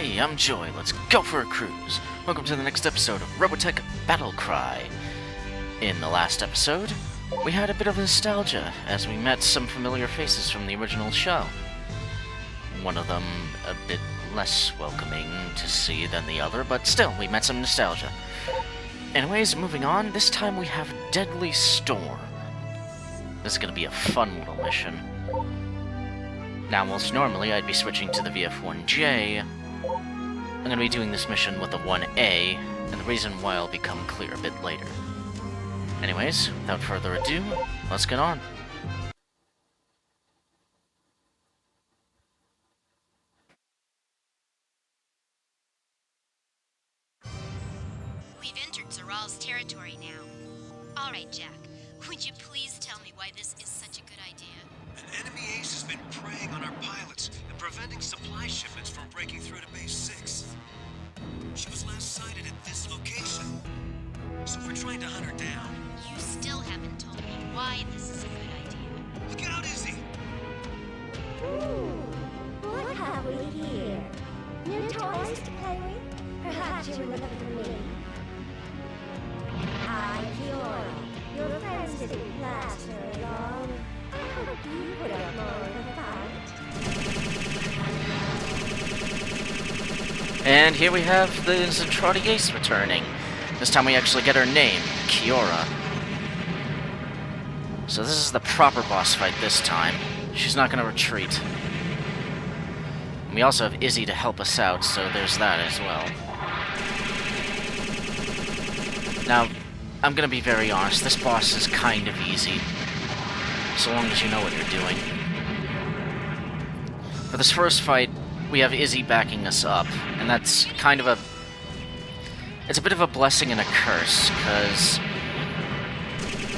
Hey, I'm Joy. Let's go for a cruise. Welcome to the next episode of Robotech Battlecry. In the last episode, we had a bit of nostalgia as we met some familiar faces from the original show. One of them a bit less welcoming to see than the other, but still, we met some nostalgia. Anyways, moving on, this time we have Deadly Storm. This is gonna be a fun little mission. Now, most normally, I'd be switching to the VF-1J. I'm going to be doing this mission with the 1A, and the reason why will become clear a bit later. Anyways, without further ado, let's get on. We've entered Zaral's territory now. All right, Jack. Would you please tell me why this is such a good idea? An enemy ace has been preying on our pilots and preventing supply shipments from breaking through to Base 6. She was last sighted at this location. So if we're trying to hunt her down... You still haven't told me why this is a good idea. Look out, Izzy! What have we here? New toys to play with? Perhaps you remember me. I, Kiora, your friends didn't last very long. I hope you put up more of a fight. And here we have the Zentradi Ace returning. This time we actually get her name, Kiora. So this is the proper boss fight this time. She's not going to retreat. And we also have Izzy to help us out, so there's that as well. Now, I'm going to be very honest, this boss is kind of easy. So long as you know what you're doing. For this first fight, we have Izzy backing us up, and that's kind of a... It's a bit of a blessing and a curse, because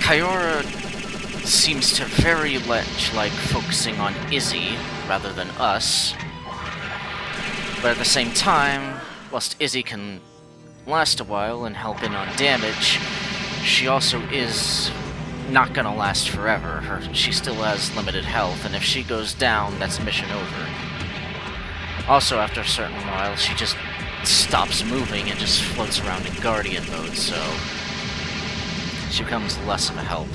Kiora seems to very much like focusing on Izzy rather than us. But at the same time, whilst Izzy can last a while and help in on damage, she also is not gonna last forever. She still has limited health, and if she goes down, that's mission over. Also, after a certain while, she just stops moving and just floats around in Guardian mode, so she becomes less of a help.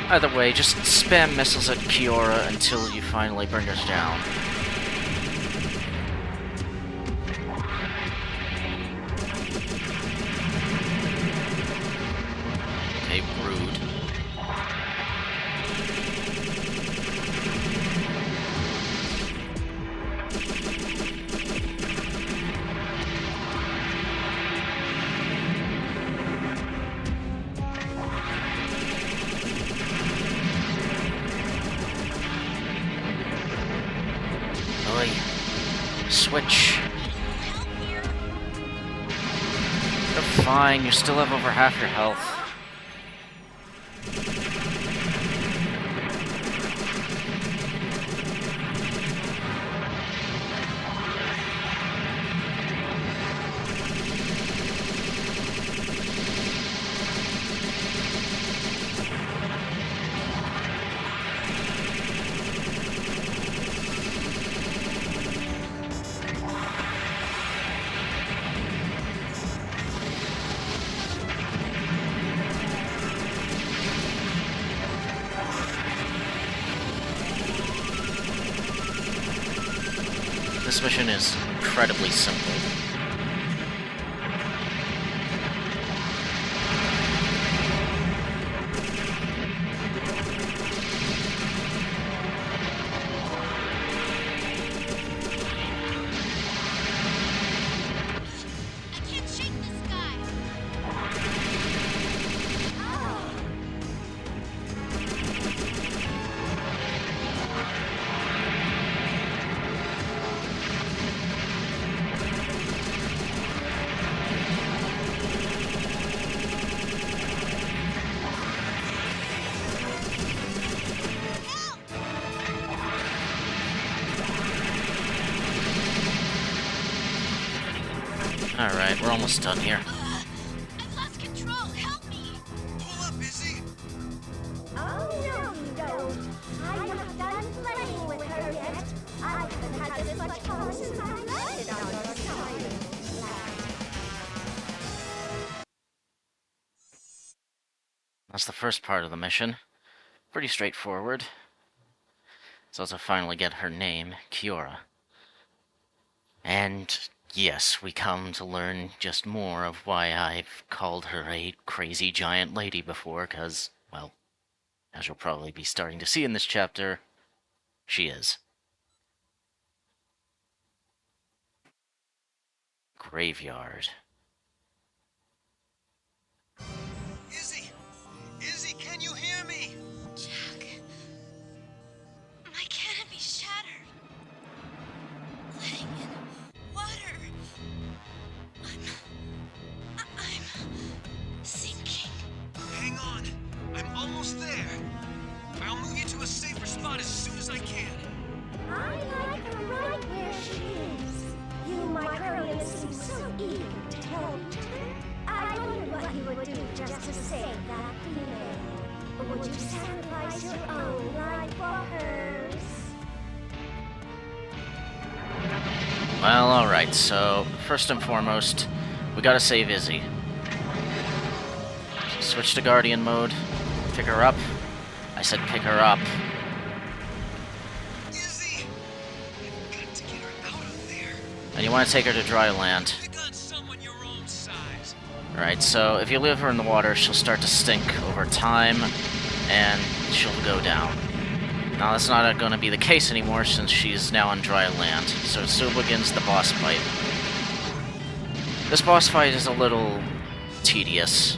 Either way, just spam missiles at Kiora until you finally bring her down. Okay, rude. Switch. You're fine, you still have over half your health. This mission is incredibly simple. I can't shake this guy. Alright, we're almost done here. I've lost control. Help me. Pull up, Izzy! Oh, no, you don't. I have done playing with her yet. I haven't had this much fun since was the first part of the mission. Pretty straightforward. Let's also finally get her name, Kiora. And yes, we come to learn just more of why I've called her a crazy giant lady before, because, well, as you'll probably be starting to see in this chapter, she is. Graveyard. Izzy! Izzy, can you hear me? Jack, my canopy shattered. Letting in water. I'm sinking. Hang on. I'm almost there. I'll move you to a safer spot as soon as I can. I like her right where she is. You, my Korean, seem so eager to help each other. I wonder what you would do just to save that female. Or would you sacrifice your own life for hers? Well, alright, so first and foremost, we gotta save Izzy. Switch to Guardian mode, pick her up. I said pick her up. Izzy! I've got to get her out of there. And you want to take her to dry land. Pick on someone your own size. Alright, so if you leave her in the water, she'll start to stink over time, and she'll go down. Now that's not going to be the case anymore since she's now on dry land, so soon begins the boss fight. This boss fight is a little tedious.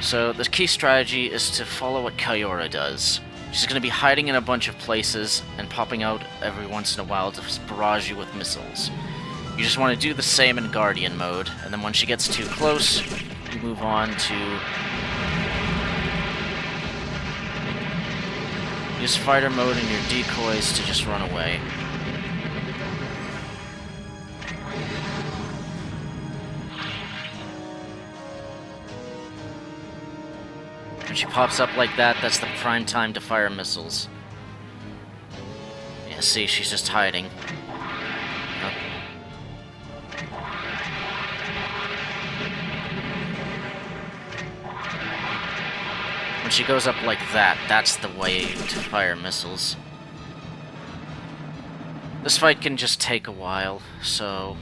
So the key strategy is to follow what Kiora does. She's going to be hiding in a bunch of places and popping out every once in a while to barrage you with missiles. You just want to do the same in Guardian mode, and then when she gets too close, you move on to use fighter mode and your decoys to just run away. When she pops up like that, that's the prime time to fire missiles. Yeah, see, she's just hiding. Oh. When she goes up like that, that's the way to fire missiles. This fight can just take a while, so...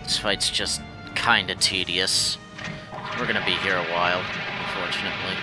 This fight's just kinda tedious. We're gonna be here a while, unfortunately.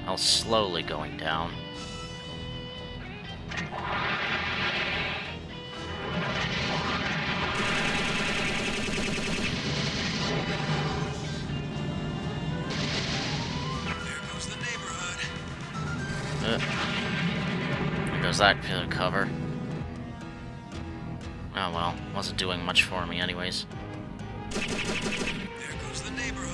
All slowly going down. There goes the neighborhood. There goes that bit of cover. Oh well, wasn't doing much for me anyways. There goes the neighborhood.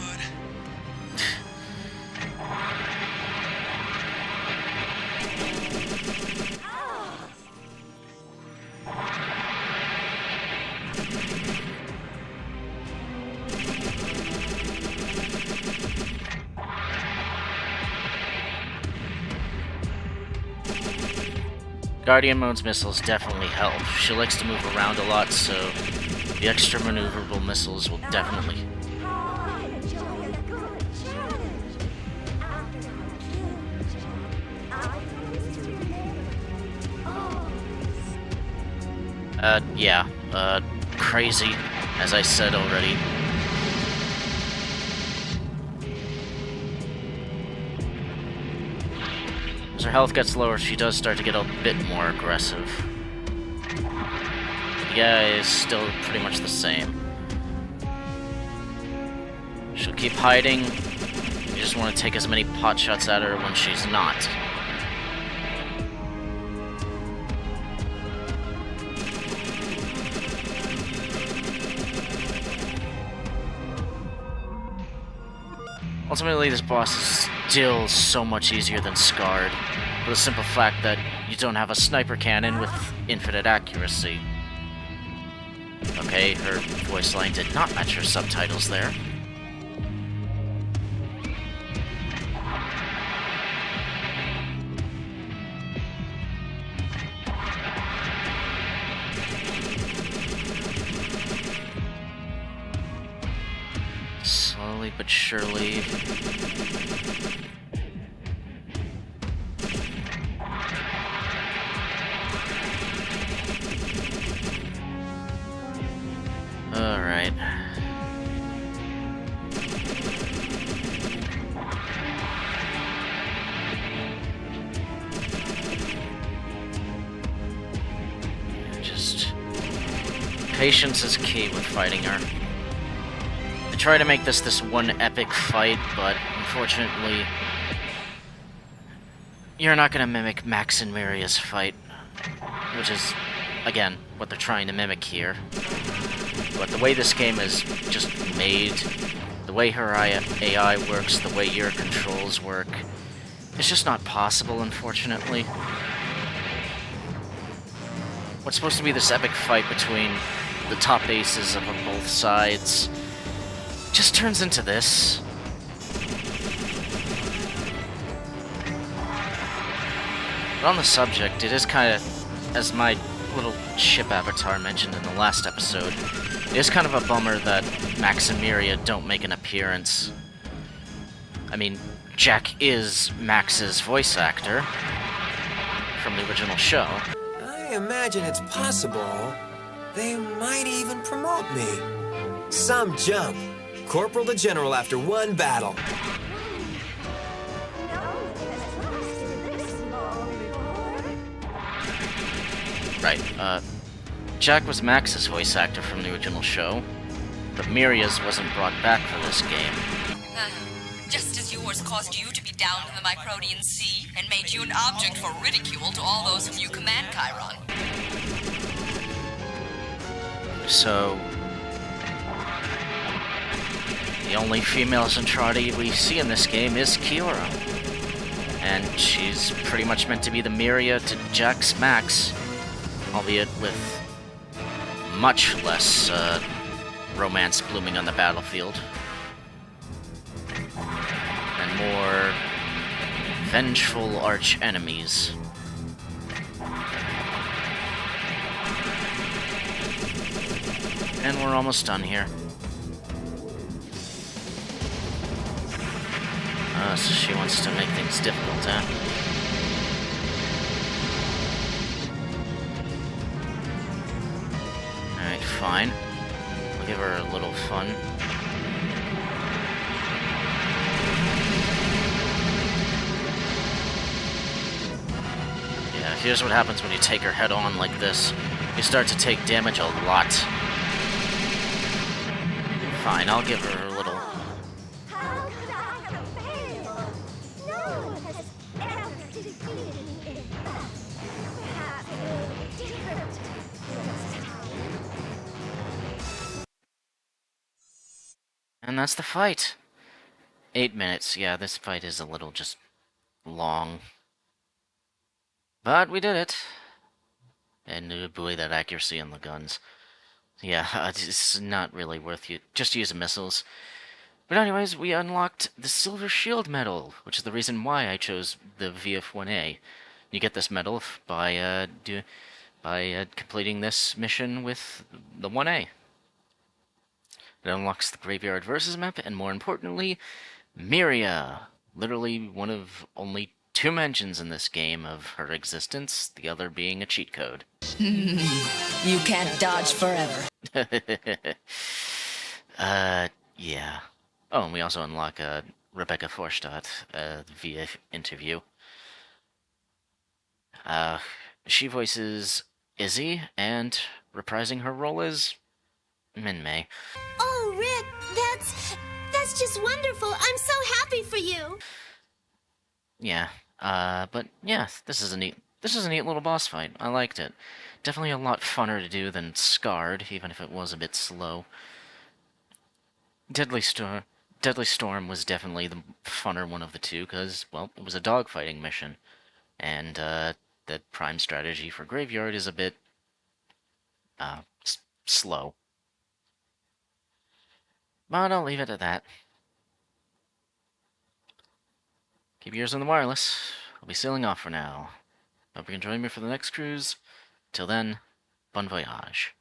Guardian mode's missiles definitely help. She likes to move around a lot, so the extra maneuverable missiles will definitely... I enjoy a good challenge. After I killed Jack, I promise to remember always. Yeah, crazy, as I said already. As her health gets lower, she does start to get a bit more aggressive. yeah, is still pretty much the same. She'll keep hiding. You just want to take as many pot shots at her when she's not. Ultimately, this boss is still so much easier than Scarred, for the simple fact that you don't have a sniper cannon with infinite accuracy. Okay, her voice line did not match her subtitles there. Slowly but surely. Alright. Just patience is key with fighting her. I try to make this one epic fight, but unfortunately, you're not gonna mimic Max and Miria's fight, which is, again, what they're trying to mimic here. But the way this game is just made, the way her AI works, the way your controls work, it's just not possible, unfortunately. What's supposed to be this epic fight between the top aces of both sides just turns into this. But on the subject, it is kind of, as my little ship avatar mentioned in the last episode, it is kind of a bummer that Max and Miria don't make an appearance. I mean, Jack is Max's voice actor from the original show. I imagine it's possible they might even promote me. Some jump. Corporal to General after one battle. Right, Jack was Max's voice actor from the original show, but Miria's wasn't brought back for this game. Just as yours caused you to be down in the Micronian Sea and made you an object for ridicule to all those whom you command, Chiron. So, the only female Zentradi we see in this game is Kiora. And she's pretty much meant to be the Miria to Jack's Max, albeit with much less romance blooming on the battlefield. And more vengeful arch enemies. And we're almost done here. So she wants to make things difficult, huh? Alright, fine. I'll give her a little fun. Yeah, here's what happens when you take her head on like this. You start to take damage a lot. Fine, I'll give her a little... How could I have failed? No one has ever defeated me in battle. Perhaps it will be different this time. And that's the fight. 8 minutes. Yeah, this fight is a little just long. But we did it. And boy, that accuracy on the guns. Yeah, it's not really worth you. Just using missiles. But anyways, we unlocked the Silver Shield medal, which is the reason why I chose the VF-1A. You get this medal by completing this mission with the 1A. It unlocks the Graveyard Versus map, and more importantly, Miria. Literally one of only 2 mentions in this game of her existence, the other being a cheat code. You can't dodge forever. Yeah. Oh, and we also unlock Rebecca Forstadt via interview. She voices Izzy, and reprising her role as Min-Mei. Oh, Rick, that's just wonderful. I'm so happy for you. Yeah, but yeah, this is a neat little boss fight. I liked it. Definitely a lot funner to do than Scarred, even if it was a bit slow. Deadly Storm was definitely the funner one of the two, because, well, it was a dogfighting mission. And, the prime strategy for Graveyard is a bit, slow. But I'll leave it at that. Keep your ears on the wireless. I'll be sailing off for now. Hope you can join me for the next cruise. Till then, bon voyage.